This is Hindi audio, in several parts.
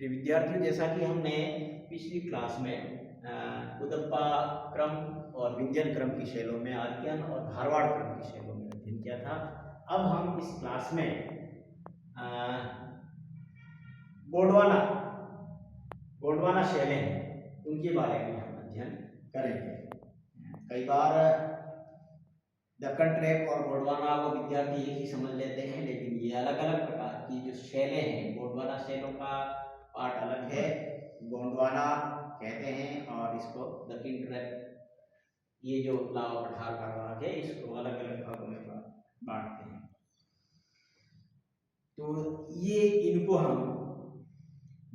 प्रिय विद्यार्थियों, जैसा कि हमने पिछली क्लास में उदप्पा क्रम और व्यंजन क्रम की शैलों में आर्कियन और धारवाड़ क्रम की शैलों में अध्ययन किया था। अब हम इस क्लास में गोंडवाना शैलें उनके बारे में हम अध्ययन करेंगे। कई बार दक्कन ट्रैप और गोंडवाना को विद्यार्थी एक ही समझ लेते हैं, लेकिन ये अलग अलग प्रकार की जो शैलें हैं, गोंडवाना शैलों का पार्ट अलग है, गोंडवाना कहते हैं, और इसको दक्कन ट्रैप, ये जो लावा पठार का भाग है, इसको अलग अलग भागों में बांटते हैं। तो ये इनको हम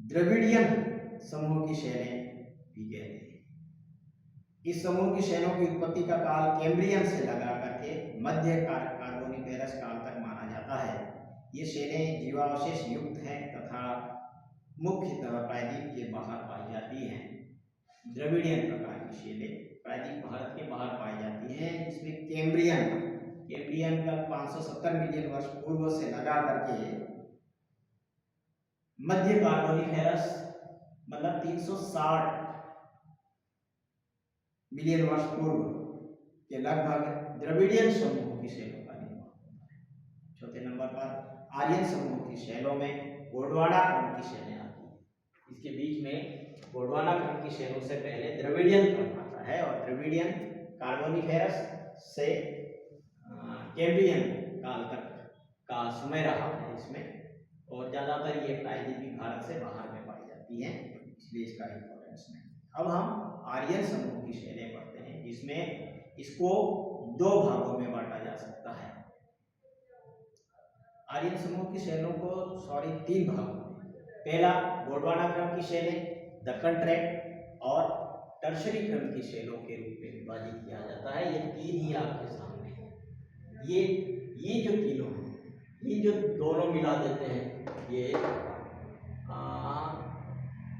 द्रविड़ियन समूह की शैलें भी कहते हैं। इस समूह की शैलों की उत्पत्ति का काल कैम्ब्रियन से लगा करके मध्य कार्बोनिफेरस काल तक माना जाता है। ये शैलें जीवावशेष युक्त हैं तथा मुख्यतः प्रायद्वीप के बाहर पाई जाती हैं। द्रविड़ियन प्रकार की शैलें प्रायद्वीप भारत के बाहर पाई जाती हैं, जिसमें कैम्ब्रियन का 570 मिलियन वर्ष पूर्व से लगा करके मध्य कार्बोनिफेरस मतलब 360 मिलियन वर्ष पूर्व के लगभग द्रविड़ियन समूह की शैलों का निर्माण होता है। चौथे नंबर पर आर्यन समूह की शैलों में गोंडवाना क्रम की शैलें आती हैं। इसके बीच में गोंडवाना क्रम की शैलों से पहले द्रविड़ियन क्रम आता है, और द्रविड़ियन कार्बोनिफेरस से कैम्ब्रियन काल तक का समय रहा है इसमें, और ज़्यादातर ये प्रायद्वीपीय भारत से बाहर में पाई जाती हैं, इसलिए इसका इम्पोर्टेंस नहीं। अब हम आर्यन समूह की शैलें पढ़ते हैं, जिसमें इसको दो भागों में बांटा जा सकता है। आर्यन समूह की शैलों को तीन भागों में। पहला गोंडवाना क्रम की शैलें, दक्कन ट्रैप और टर्शरी क्रम की शैलों के रूप में विभाजित किया जाता है। ये तीन ही आपके सामने हैं। ये जो तीनों हैं, ये जो दोनों मिला देते हैं, ये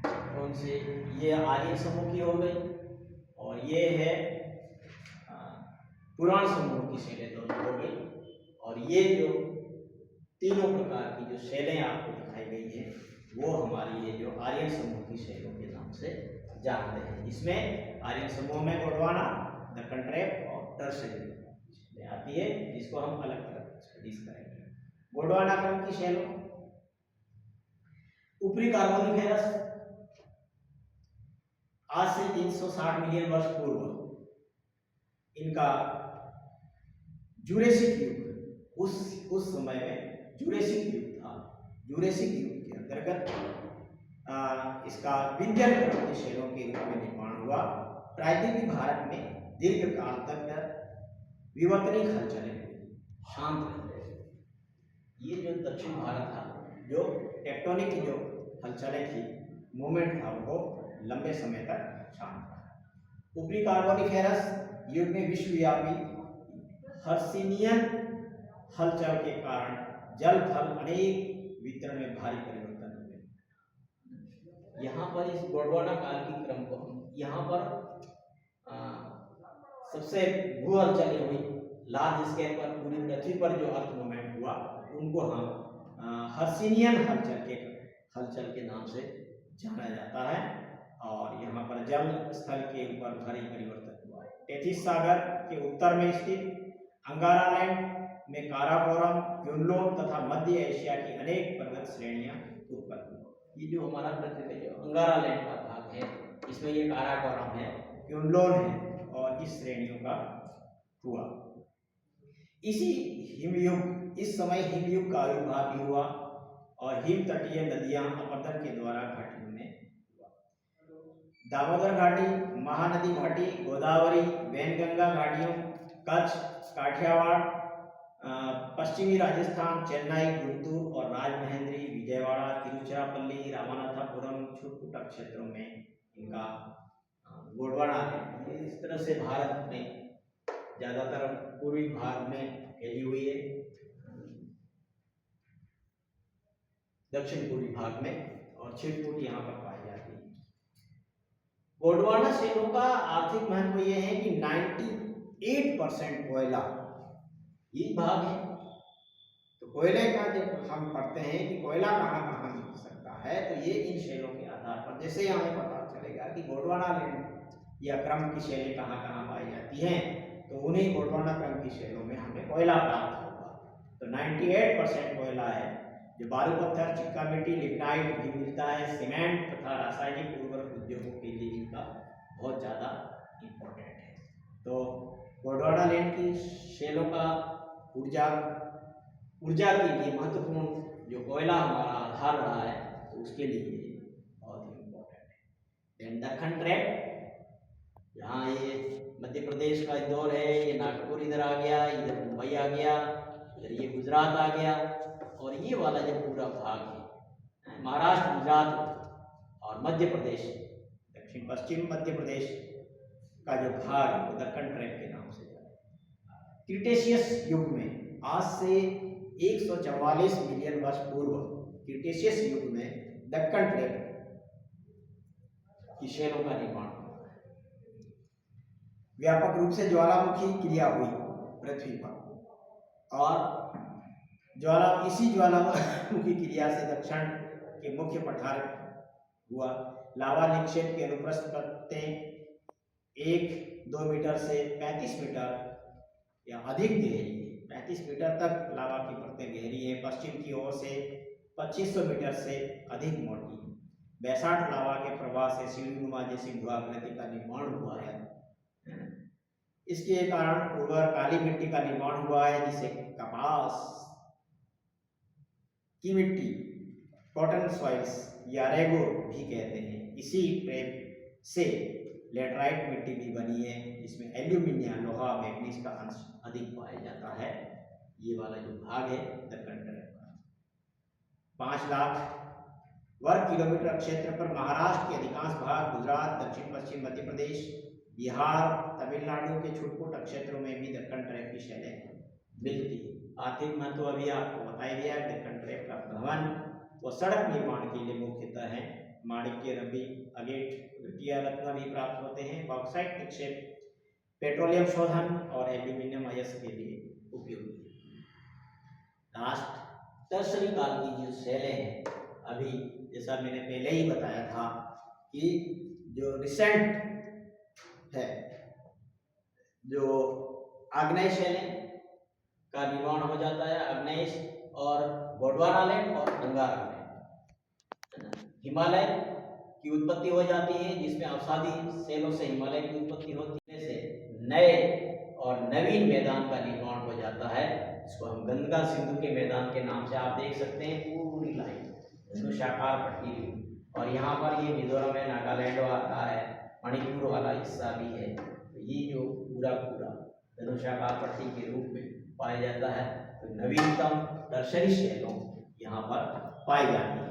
कौन से, ये आर्यन समूह की हो गई, और ये है पुराण समूह की शैलें दोनों हो गई। और ये जो तीनों प्रकार की जो शैलें आपको दिखाई गई है, वो हमारी ये जो आर्यन समूह की शैलों के नाम से जानते हैं। इसमें आर्यन समूह में गोंडवाना, दक्कन ट्रैप और टर्शरी शैलें आती है, जिसको हम अलग अलग स्टडीज करेंगे। गोंडवाना क्रम की शैलों, ऊपरी कार्बोनिफेरस आज से 360 मिलियन वर्ष पूर्व इनका जुरेसिक युग, उस समय में जुरेसिक युग था। जुरेसिक युग के अंतर्गत इसका व्यंजन क्रम की शैलों के रूप में निर्माण हुआ। प्रायद्वीपीय भारत में दीर्घ काल तक विवर्तनिक हलचलें शांत रहे। ये जो दक्षिण भारत था, जो टेक्टोनिक की जो हलचलें थी, मूवमेंट था, वो लंबे समय तक शांत रहा। ऊपरी कार्बोनिफेरस युग में विश्वव्यापी हर्सिनियन हलचल के कारण जल थल अनेक वितरण में भारी परिवर्तन हुए। यहाँ पर इस गोंडवाना काल की क्रम को हम यहाँ पर सबसे भू हलचलें हुई लार्ज स्केल पर, पूरी पृथ्वी पर जो अर्थ मूवमेंट हुआ, उनको हम हर्सिनियन हलचल के नाम से जाना जाता है। और यहाँ पर जल स्थल के ऊपर भारी परिवर्तन हुआ। टेथिस सागर के उत्तर में स्थित अंगारालैंड में काराकोरम, क्युनलोन तथा मध्य एशिया की अनेक पर्वत श्रेणियां उत्पन्न हुई। ये जो हमारा पृथ्वी का जो अंगारालैंड का भाग है, इसमें ये काराकोरम है, क्युनलोन है, और इस श्रेणियों का हुआ। इस समय हिमयुग का आविर्भाव भी हुआ, और हिम तटीय नदियां अपरदन के द्वारा घाटियों में हुआ। दामोदर घाटी, महानदी घाटी, गोदावरी, वैनगंगा घाटियों, कच्छ, काठियावाड़, पश्चिमी राजस्थान, चेन्नई, गुंटूर और राजमहेंद्री, विजयवाड़ा, तिरुचिरापल्ली, रामनाथपुरम, छुटपुट क्षेत्रों में इनका गोंडवाना है। इस तरह से भारत में ज्यादातर पूर्वी भाग में फैली हुई है, दक्षिण पूर्वी भाग में, और छिटपुट यहाँ पर पाई जाती है। गोंडवाना शैलों का आर्थिक महत्व यह है कि 98% कोयला ये भाग है। तो कोयले का जब हम पढ़ते हैं कि कोयला कहाँ कहाँ मिल सकता है, तो ये इन इन शैलों के आधार पर जैसे ही हमें पता चलेगा कि गोंडवाना लैंड या क्रम की शैलें कहाँ कहाँ पाई जाती हैं, तो उन्हीं गोंडवाना क्रम की शैलों में हमें कोयला प्राप्त होगा। तो 98% कोयला है, जो बालू पत्थर, चिक्का मिट्टी, लिग्नाइट भी मिलता है, सीमेंट तथा रासायनिक उर्वरक उद्योगों के लिए इनका बहुत ज़्यादा इम्पोर्टेंट है। तो गोंडवाना लैंड की शैलों का ऊर्जा के लिए महत्वपूर्ण जो कोयला हमारा आधार रहा है, तो उसके लिए बहुत ही इम्पोर्टेंट है। देन दक्कन ट्रैप, यहाँ ये मध्य प्रदेश का इंदौर है, ये नागपुर इधर आ गया, इधर मुंबई आ गया, इधर ये गुजरात आ गया, और ये वाला जो पूरा भाग है महाराष्ट्र, गुजरात और मध्य प्रदेश, दक्षिण पश्चिम मध्य प्रदेश का जो भाग है वो दक्कन ट्रैप के नाम से जाता है। क्रिटेशियस युग में आज से 144 मिलियन वर्ष पूर्व क्रिटेशियस युग में दक्कन ट्रैप की शैलों का निर्माण हुआ है। व्यापक रूप से ज्वालामुखी क्रिया हुई पृथ्वी पर, और इसी ज्वालामुखी क्रिया से दक्षिण के मुख्य पठार हुआ। लावा निक्षेप के अनुप्रस्थ परतें 1-2 मीटर से 35 मीटर या अधिक गहरी है, 35 मीटर तक लावा की परतें गहरी है। पश्चिम की ओर से 2500 मीटर से अधिक मोटी है। बैसाठ लावा के प्रवाह से सीढ़ीनुमा जैसी भूआकृति का निर्माण हुआ है। इसके कारण उर्वर काली मिट्टी का निर्माण हुआ है, जिसे कपास की मिट्टी, कॉटन सॉइल्स या रेगो भी कहते हैं। इसी ट्रैप से लेटराइट मिट्टी भी बनी है, जिसमें एल्यूमिनियम, लोहा, मैग्नीज का अंश अधिक पाया जाता है। ये वाला जो भाग है दक्कन ट्रैप का 5 लाख वर्ग किलोमीटर क्षेत्र पर महाराष्ट्र के अधिकांश भाग, गुजरात, दक्षिण पश्चिम मध्य प्रदेश, बिहार, तमिलनाडु के छुटपुट क्षेत्रों में भी दक्कन ट्रैप की शैलें मिलती है। आर्थिक महत्व अभी आपको बताया गया है। दक्कन ट्रैप का भवन व सड़क निर्माण के लिए मुख्यतः है। माणिक्य, रबी, अगेट, तृतीय रत्न भी प्राप्त होते हैं। बॉक्साइट निक्षेप पेट्रोलियम शोधन और एल्यूमिनियम अयस्क के लिए उपयोगी है। लास्ट टर्शरी काल की जो शैलें हैं, अभी जैसा मैंने पहले ही बताया था कि जो रिसेंट है, जो आग्नेय शैलें का निर्माण हो जाता है, आग्नेय और गोंडवाना लैंड और अंगारा लैंड। हिमालय की उत्पत्ति हो जाती है, जिसमें अवसादी शैलों से हिमालय की उत्पत्ति होती है, से नए और नवीन मैदान का निर्माण हो जाता है। इसको हम गंगा सिंधु के मैदान के नाम से आप देख सकते हैं, पूरी लाइन धनुषाकार पट्टी, और यहाँ पर ये मिजोरम है, नागालैंड आता है, मणिपुर वाला हिस्सा भी है। तो ये जो पूरा धनुषाकार पट्टी के रूप में पाया जाता है। तो नवीनतम टर्शरी शैलों यहाँ पर पाई जाती है,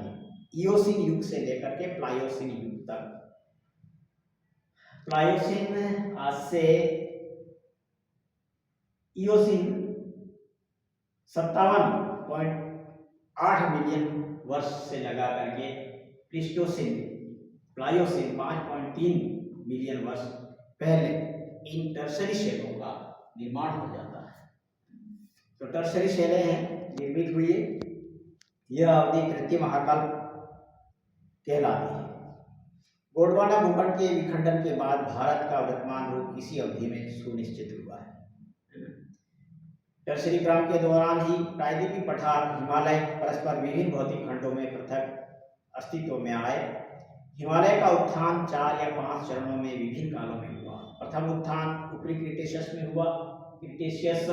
इयोसीन युग से लेकर के प्लायोसीन युग तक। प्लायोसीन आज से इयोसीन 57.8 मिलियन वर्ष से लगा करके प्लीस्टोसीन, प्लायोसीन 5.3 मिलियन वर्ष पहले इन टर्शरी शैलों का निर्माण हो जाता है। तो टर्शरी शैलें हैं निर्मित हुई है, यह अवधि तृतीय महाकाल कहलाती है। गोंडवाना भूखंड के विखंडन के बाद भारत का वर्तमान रूप इसी अवधि में सुनिश्चित हुआ है। टर्शरी क्रम के दौरान ही प्रायद्वीपीय पठार, हिमालय परस्पर विभिन्न भौतिक खंडों में पृथक अस्तित्व में आए। हिमालय का उत्थान 4 या 5 चरणों में विभिन्न कालों में हुआ। प्रथम उत्थान ऊपरी क्रिटेशियस में हुआ। क्रिटेशियस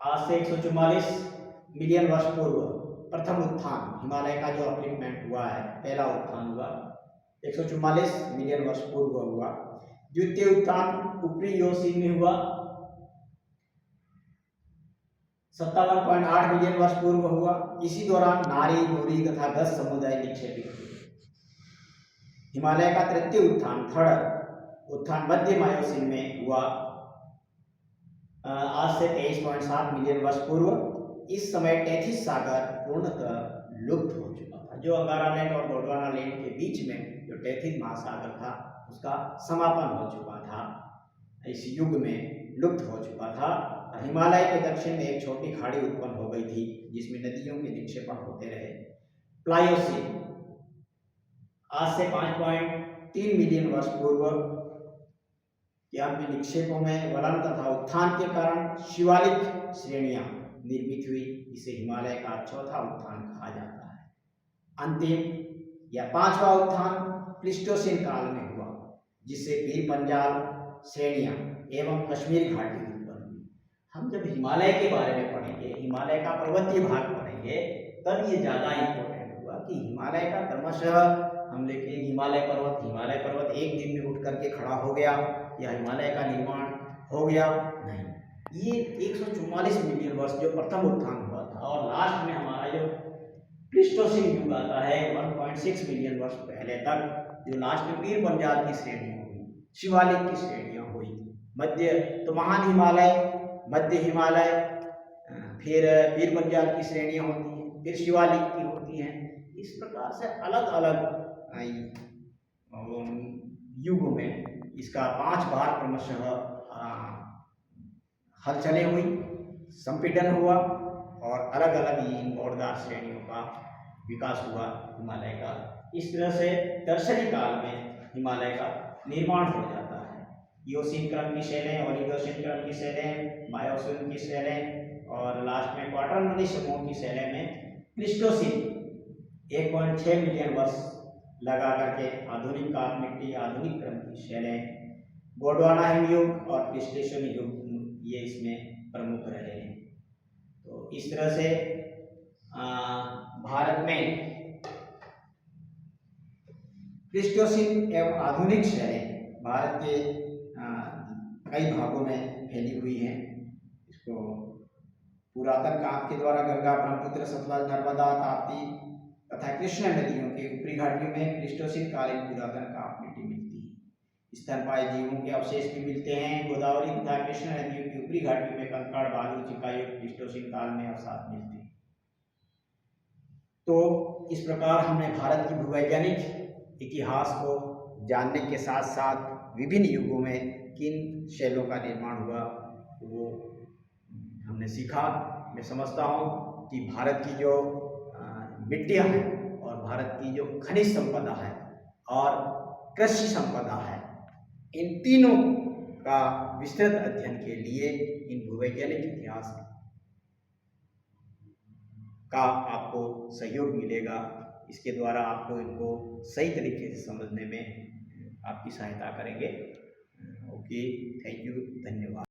आज से 144 मिलियन वर्ष पूर्व प्रथम उत्थान हिमालय का जो अपलिफ्टमेंट हुआ है, पहला उत्थान हुआ 144 मिलियन वर्ष पूर्व हुआ। द्वितीय उत्थान ऊपरी इयोसीन में हुआ 57.8 मिलियन वर्ष पूर्व हुआ। इसी दौरान नारी, नूरी तथा 10 समुदाय निक्षेपित हुए। हिमालय का तृतीय उत्थान, थर्ड उत्थान मध्य मायोसीन में हुआ आज से 23.7 मिलियन वर्ष पूर्व। इस समय टेथिस सागर पूर्णतः लुप्त हो चुका था। जो अंगारा लैंड और गोंडवाना लैंड के बीच में जो टेथिस महासागर था, उसका समापन हो चुका था, इस युग में लुप्त हो चुका था। हिमालय के दक्षिण में एक छोटी खाड़ी उत्पन्न हो हो गई थी, जिसमें नदियों के निक्षेपण होते रहे। प्लायोसीन आज से 5.3 मिलियन वर्ष पूर्व यहाँ पे निक्षेपों में वलन तथा उत्थान के कारण शिवालिक श्रेणियां निर्मित हुई। इसे हिमालय का चौथा उत्थान कहा जाता है। अंतिम या पांचवा उत्थान प्लीस्टोसीन काल में हुआ, जिससे पीर पंजाल श्रेणियां एवं कश्मीर घाटी उत्पन्न हुई। हम जब हिमालय के बारे में पढ़ेंगे, हिमालय का पर्वतीय भाग पढ़ेंगे, तब ये ज़्यादा इम्पोर्टेंट हुआ कि हिमालय का क्रमशः हम देखें हिमालय पर्वत एक दिन में उठ करके खड़ा हो गया या हिमालय का निर्माण हो गया, नहीं। ये 144 मिलियन वर्ष जो प्रथम उत्थान हुआ था, और लास्ट में हमारा जो प्लीस्टोसीन युग आता है 1.6 मिलियन वर्ष पहले तक, जो लास्ट में पीर पंजाल की श्रेणियां हुई, शिवालिक की श्रेणियां हुई। मध्य तो महान हिमालय, मध्य हिमालय, फिर पीर पंजाल की श्रेणियां होती हैं, फिर शिवालिक की होती हैं। इस प्रकार से अलग अलग युगों में इसका 5 बार क्रमशः हलचलें हुई, संपीड़न हुआ और अलग अलग इन बौड़दार श्रेणियों का विकास हुआ हिमालय का। इस तरह से टर्शरी काल में हिमालय का निर्माण हो जाता है। इओसीन क्रम की शैलें, ओलिगोसीन क्रम की शैलें, मायोसीन की शैलें और लास्ट में क्वाटरनरी समूह की शैलें में प्लीस्टोसीन 1.6 मिलियन वर्ष लगा करके आधुनिक काल मिट्टी, आधुनिक क्रम की शैलें, गोंडवाना हिमयुग और प्लीस्टोसीन युग, ये इसमें प्रमुख रहे हैं। तो इस तरह से भारत में प्लीस्टोसीन एवं आधुनिक शैलें भारत के कई भागों में फैली हुई हैं। इसको पुरातन कांप के द्वारा गंगा, ब्रह्मपुत्र, सतलज, नर्मदा, ताप्ती तथा कृष्णा नदियों के ऊपरी घाटियों में प्लीस्टोसीन कालीन पुरातन कांप मिट्टी मिलती है। स्तनपायी जीवों के अवशेष भी मिलते हैं। गोदावरी तथा कृष्णा नदियों की ऊपरी घाटियों में कंकड़, बालू, चिकायुक्त प्लीस्टोसीन काल में अवशेष मिलते हैं। तो इस प्रकार हमने भारत की भूवैज्ञानिक इतिहास को जानने के साथ साथ विभिन्न युगों में किन शैलों का निर्माण हुआ वो हमने सीखा। मैं समझता हूँ कि भारत की जो मिट्टियाँ हैं और भारत की जो खनिज संपदा है और कृषि संपदा है, इन तीनों का विस्तृत अध्ययन के लिए इन भूवैज्ञानिक इतिहास का आपको सहयोग मिलेगा। इसके द्वारा आपको इनको सही तरीके से समझने में आपकी सहायता करेंगे। ओके, थैंक यू, धन्यवाद।